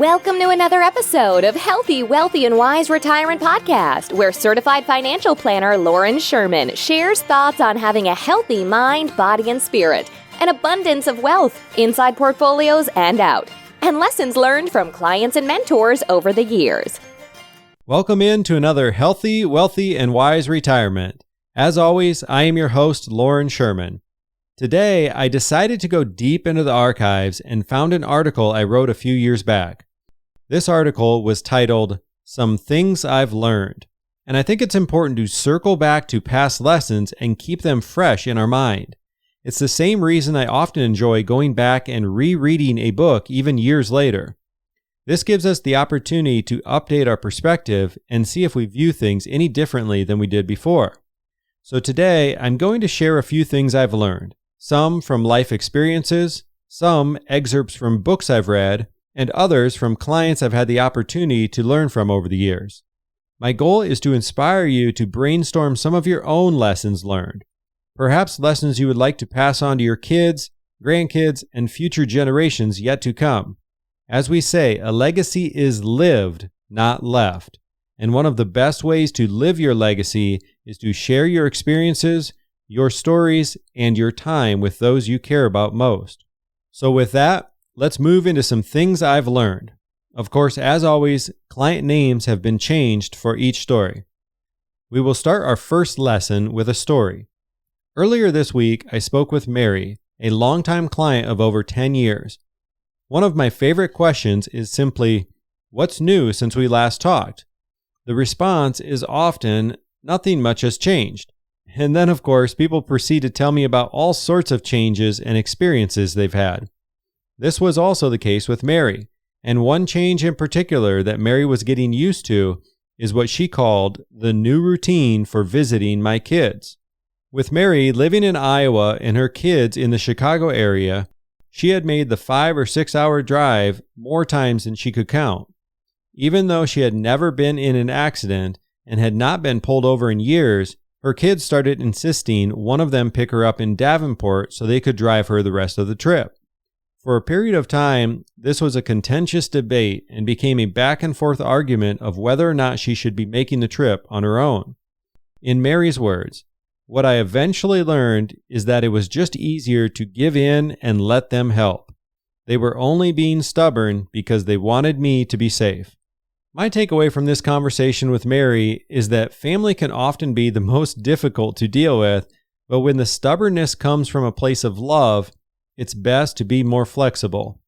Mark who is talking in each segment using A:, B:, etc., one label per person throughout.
A: Welcome to another episode of Healthy, Wealthy, and Wise Retirement Podcast, where certified financial planner Lauren Sherman shares thoughts on having a healthy mind, body, and spirit, an abundance of wealth inside portfolios and out, and lessons learned from clients and mentors over the years.
B: Welcome in to another Healthy, Wealthy, and Wise Retirement. As always, I am your host, Lauren Sherman. Today, I decided to go deep into the archives and found an article I wrote a few years back. This article was titled, Some Things I've Learned, and I think it's important to circle back to past lessons and keep them fresh in our mind. It's the same reason I often enjoy going back and rereading a book even years later. This gives us the opportunity to update our perspective and see if we view things any differently than we did before. So today, I'm going to share a few things I've learned. Some from life experiences, some excerpts from books I've read, and others from clients I've had the opportunity to learn from over the years. My goal is to inspire you to brainstorm some of your own lessons learned, perhaps lessons you would like to pass on to your kids, grandkids, and future generations yet to come. As we say, a legacy is lived, not left. And one of the best ways to live your legacy is to share your experiences, your stories, and your time with those you care about most. So with that, let's move into some things I've learned. Of course, as always, client names have been changed for each story. We will start our first lesson with a story. Earlier this week, I spoke with Mary, a longtime client of over 10 years. One of my favorite questions is simply, "What's new since we last talked?" The response is often, "Nothing much has changed." And then, of course, people proceed to tell me about all sorts of changes and experiences they've had. This was also the case with Mary, and one change in particular that Mary was getting used to is what she called the new routine for visiting my kids. With Mary living in Iowa and her kids in the Chicago area, she had made the 5 or 6 hour drive more times than she could count. Even though she had never been in an accident and had not been pulled over in years, her kids started insisting one of them pick her up in Davenport so they could drive her the rest of the trip. For a period of time, this was a contentious debate and became a back and forth argument of whether or not she should be making the trip on her own. In Mary's words, "What I eventually learned is that it was just easier to give in and let them help. They were only being stubborn because they wanted me to be safe." My takeaway from this conversation with Mary is that family can often be the most difficult to deal with, but when the stubbornness comes from a place of love, it's best to be more flexible.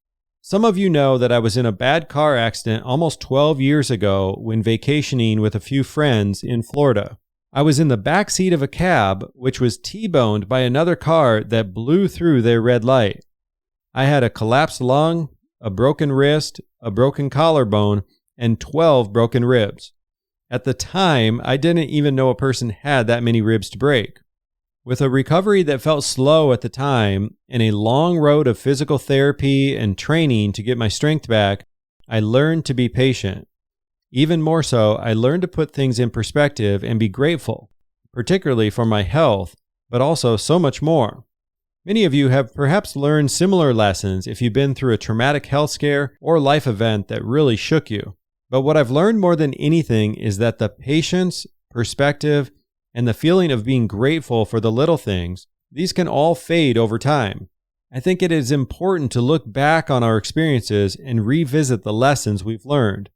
B: Some of you know that I was in a bad car accident almost 12 years ago when vacationing with a few friends in Florida. I was in the back seat of a cab, which was T-boned by another car that blew through their red light. I had a collapsed lung, a broken wrist, a broken collarbone, and 12 broken ribs. At the time, I didn't even know a person had that many ribs to break. With a recovery that felt slow at the time and a long road of physical therapy and training to get my strength back, I learned to be patient. Even more so, I learned to put things in perspective and be grateful, particularly for my health, but also so much more. Many of you have perhaps learned similar lessons if you've been through a traumatic health scare or life event that really shook you. But what I've learned more than anything is that the patience, perspective, and the feeling of being grateful for the little things, these can all fade over time. I think it is important to look back on our experiences and revisit the lessons we've learned.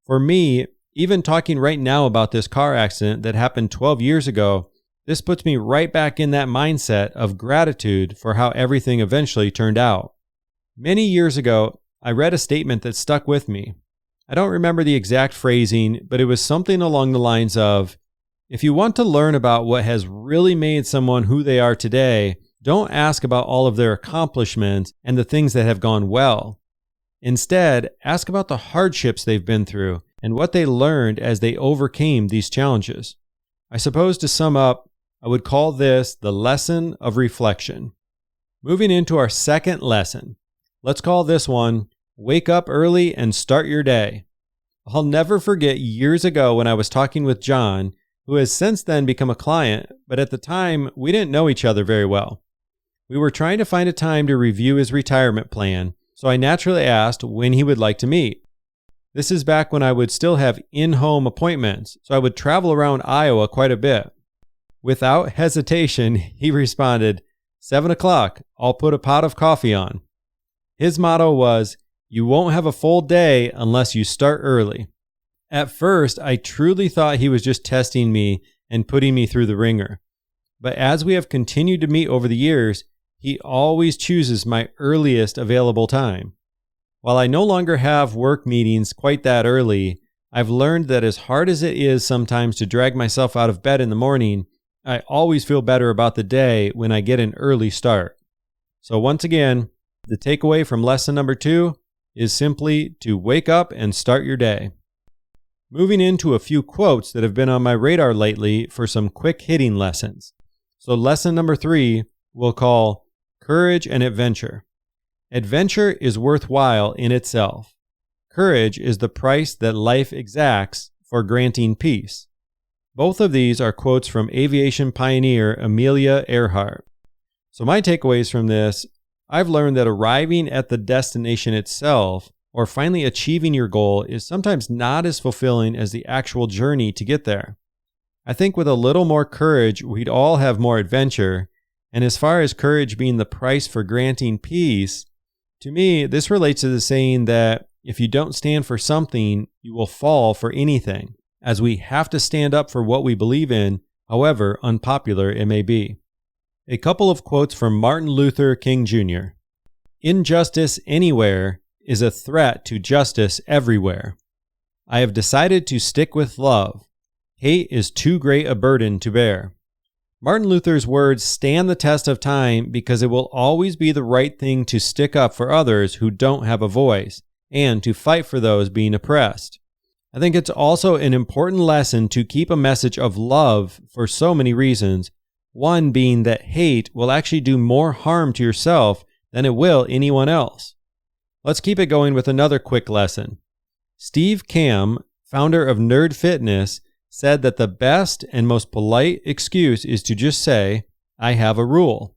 B: For me, even talking right now about this car accident that happened 12 years ago, this puts me right back in that mindset of gratitude for how everything eventually turned out. Many years ago, I read a statement that stuck with me. I don't remember the exact phrasing, but it was something along the lines of, "If you want to learn about what has really made someone who they are today, don't ask about all of their accomplishments and the things that have gone well. Instead, ask about the hardships they've been through and what they learned as they overcame these challenges." I suppose to sum up, I would call this the lesson of reflection. Moving into our second lesson, let's call this one, "Wake up early and start your day." I'll never forget years ago when I was talking with John, who has since then become a client, but at the time, we didn't know each other very well. We were trying to find a time to review his retirement plan, so I naturally asked when he would like to meet. This is back when I would still have in-home appointments, so I would travel around Iowa quite a bit. Without hesitation, he responded, 7 o'clock, I'll put a pot of coffee on. His motto was, you won't have a full day unless you start early. At first, I truly thought he was just testing me and putting me through the ringer. But as we have continued to meet over the years, he always chooses my earliest available time. While I no longer have work meetings quite that early, I've learned that as hard as it is sometimes to drag myself out of bed in the morning, I always feel better about the day when I get an early start. So once again, the takeaway from lesson number 2 is simply to wake up and start your day. Moving into a few quotes that have been on my radar lately for some quick hitting lessons. So lesson number 3 we'll call Courage and Adventure. Adventure is worthwhile in itself. Courage is the price that life exacts for granting peace. Both of these are quotes from aviation pioneer Amelia Earhart. So my takeaways from this, I've learned that arriving at the destination itself or finally achieving your goal is sometimes not as fulfilling as the actual journey to get there. I think with a little more courage, we'd all have more adventure. And as far as courage being the price for granting peace, to me, this relates to the saying that if you don't stand for something, you will fall for anything, as we have to stand up for what we believe in, however unpopular it may be. A couple of quotes from Martin Luther King Jr. Injustice anywhere is a threat to justice everywhere. I have decided to stick with love. Hate is too great a burden to bear. Martin Luther's words stand the test of time because it will always be the right thing to stick up for others who don't have a voice and to fight for those being oppressed. I think it's also an important lesson to keep a message of love for so many reasons, one being that hate will actually do more harm to yourself than it will anyone else. Let's keep it going with another quick lesson. Steve Kamb, founder of Nerd Fitness, said that the best and most polite excuse is to just say, I have a rule.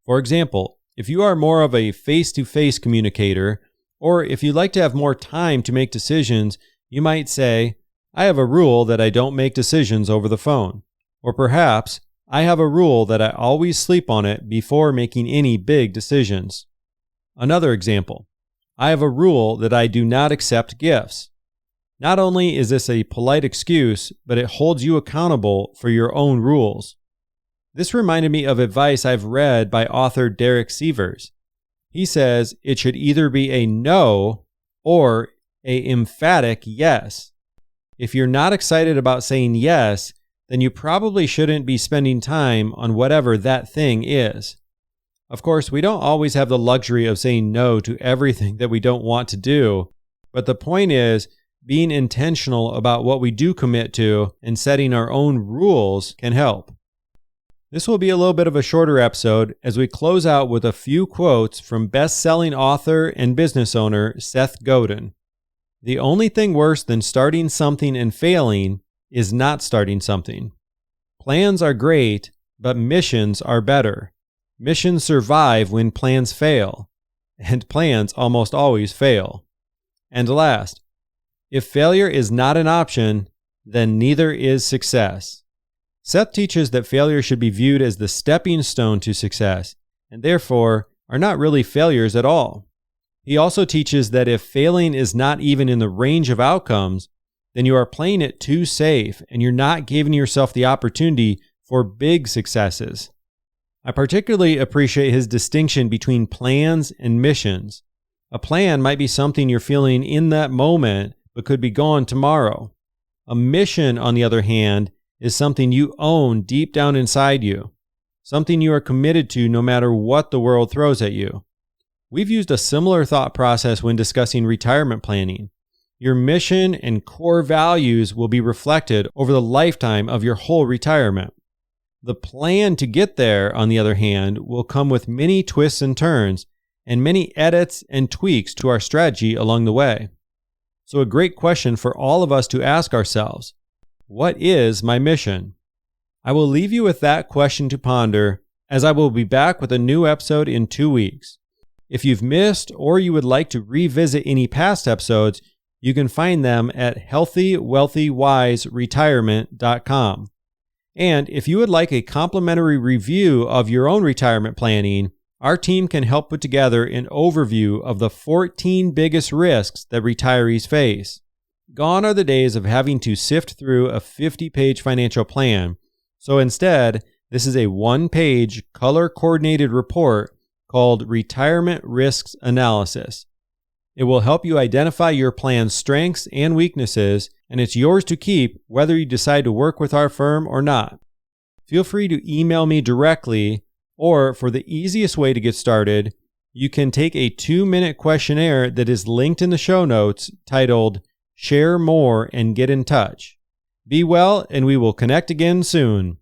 B: For example, if you are more of a face-to-face communicator, or if you like to have more time to make decisions, you might say, I have a rule that I don't make decisions over the phone. Or perhaps, I have a rule that I always sleep on it before making any big decisions. Another example, I have a rule that I do not accept gifts. Not only is this a polite excuse, but it holds you accountable for your own rules. This reminded me of advice I've read by author Derek Sievers. He says it should either be a no or an emphatic yes. If you're not excited about saying yes, then you probably shouldn't be spending time on whatever that thing is. Of course, we don't always have the luxury of saying no to everything that we don't want to do, but the point is, being intentional about what we do commit to and setting our own rules can help. This will be a little bit of a shorter episode as we close out with a few quotes from best-selling author and business owner Seth Godin. The only thing worse than starting something and failing is not starting something. Plans are great, but missions are better. Missions survive when plans fail, and plans almost always fail. And last, if failure is not an option, then neither is success. Seth teaches that failure should be viewed as the stepping stone to success, and therefore are not really failures at all. He also teaches that if failing is not even in the range of outcomes, then you are playing it too safe and you're not giving yourself the opportunity for big successes. I particularly appreciate his distinction between plans and missions. A plan might be something you're feeling in that moment, but could be gone tomorrow. A mission, on the other hand, is something you own deep down inside you, something you are committed to no matter what the world throws at you. We've used a similar thought process when discussing retirement planning. Your mission and core values will be reflected over the lifetime of your whole retirement. The plan to get there, on the other hand, will come with many twists and turns and many edits and tweaks to our strategy along the way. So a great question for all of us to ask ourselves, what is my mission? I will leave you with that question to ponder, as I will be back with a new episode in 2 weeks. If you've missed or you would like to revisit any past episodes, You can find them at healthywealthywiseretirement.com. And if you would like a complimentary review of your own retirement planning, our team can help put together an overview of the 14 biggest risks that retirees face. Gone are the days of having to sift through a 50-page financial plan. So instead, this is a one-page, color-coordinated report called Retirement Risks Analysis. It will help you identify your plan's strengths and weaknesses, and it's yours to keep whether you decide to work with our firm or not. Feel free to email me directly, or for the easiest way to get started, you can take a 2-minute questionnaire that is linked in the show notes titled Share More and Get in Touch. Be well, and we will connect again soon.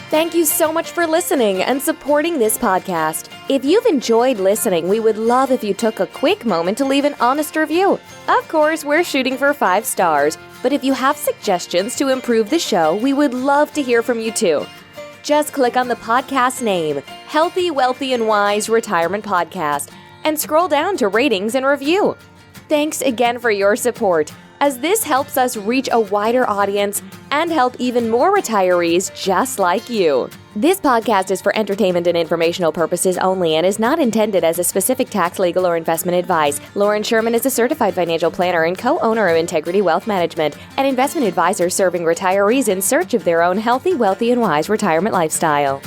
A: Thank you so much for listening and supporting this podcast. If you've enjoyed listening, we would love if you took a quick moment to leave an honest review. Of course, we're shooting for 5 stars, but if you have suggestions to improve the show, we would love to hear from you too. Just click on the podcast name, Healthy, Wealthy, and Wise Retirement Podcast, and scroll down to ratings and review. Thanks again for your support, as this helps us reach a wider audience and help even more retirees just like you. This podcast is for entertainment and informational purposes only and is not intended as a specific tax, legal, or investment advice. Lauren Sherman is a certified financial planner and co-owner of Integrity Wealth Management, an investment advisor serving retirees in search of their own healthy, wealthy, and wise retirement lifestyle.